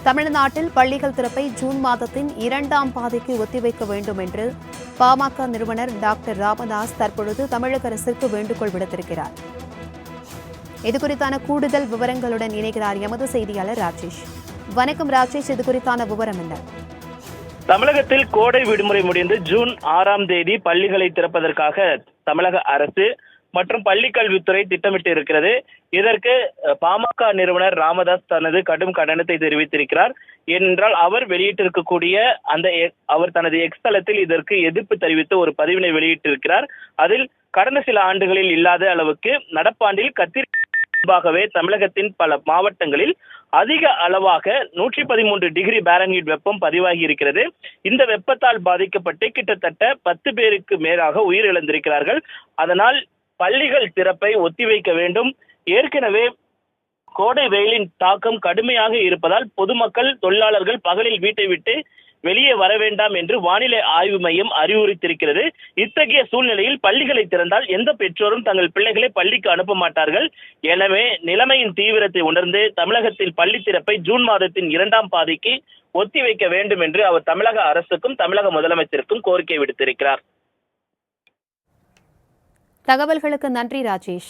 தமிழ்நாட்டில் பள்ளிகள் திறப்பை ஜூன் மாதத்தின் 2ஆம் பாதிக்கு ஒத்திவைக்க வேண்டும் என்று பாமக நிறுவனர் டாக்டர் ராமதாஸ் தற்பொழுது தமிழக அரசுக்கு வேண்டுகோள் விடுத்திருக்கிறார். இதுகுறித்தான கூடுதல் விவரங்களுடன் இணைகிறார் எமது செய்தியாளர் ராஜேஷ். வணக்கம் ராஜேஷ், இதுகுறித்தான விவரம் என்ன? தமிழகத்தில் கோடை விடுமுறை முடிந்து ஜூன் 6ஆம் தேதி பள்ளிகளை திறப்பதற்காக தமிழக அரசு மற்றும் பள்ளிக்கல்வித்துறை திட்டமிட்டு இருக்கிறது. இதற்கு பாமக நிறுவனர் ராமதாஸ் தனது கடும் கண்டனத்தை தெரிவித்திருக்கிறார். ஏனென்றால் அவர் வெளியிட்டிருக்கக்கூடிய அவர் தனது எக்ஸ் தளத்தில் இதற்கு எதிர்ப்பு தெரிவித்து ஒரு பதிவினை வெளியிட்டிருக்கிறார். அதில் கடந்த சில ஆண்டுகளில் இல்லாத அளவுக்கு நடப்பாண்டில் முன்பாகவே தமிழகத்தின் பல மாவட்டங்களில் அதிக அளவாக 113 டிகிரி பாரன்ஹீட் வெப்பம் பதிவாகி இருக்கிறது. இந்த வெப்பத்தால் பாதிக்கப்பட்டு கிட்டத்தட்ட 10 பேருக்கு மேலாக உயிரிழந்திருக்கிறார்கள். அதனால் பள்ளிகள் திறப்பை ஒத்திவைக்க வேண்டும். ஏற்கனவே கோடை வெயிலின் தாக்கம் கடுமையாக இருப்பதால் பொதுமக்கள், தொழிலாளர்கள் பகலில் வீட்டை விட்டு வெளியே வர வேண்டாம் என்று வானிலை ஆய்வு மையம் அறிவுறுத்தியிருக்கிறது. இத்தகைய சூழ்நிலையில் பள்ளிகளை திறந்தால் எந்த பெற்றோரும் தங்கள் பிள்ளைகளை பள்ளிக்கு அனுப்ப மாட்டார்கள். எனவே நிலைமையின் தீவிரத்தை உணர்ந்து தமிழகத்தில் பள்ளி திறப்பை ஜூன் மாதத்தின் 2ஆம் பாதிக்கு ஒத்திவைக்க வேண்டும் என்று அவர் தமிழக அரசுக்கும் தமிழக முதலமைச்சருக்கும் கோரிக்கை விடுத்திருக்கிறார். தகவல்களுக்கு நன்றி ராஜேஷ்.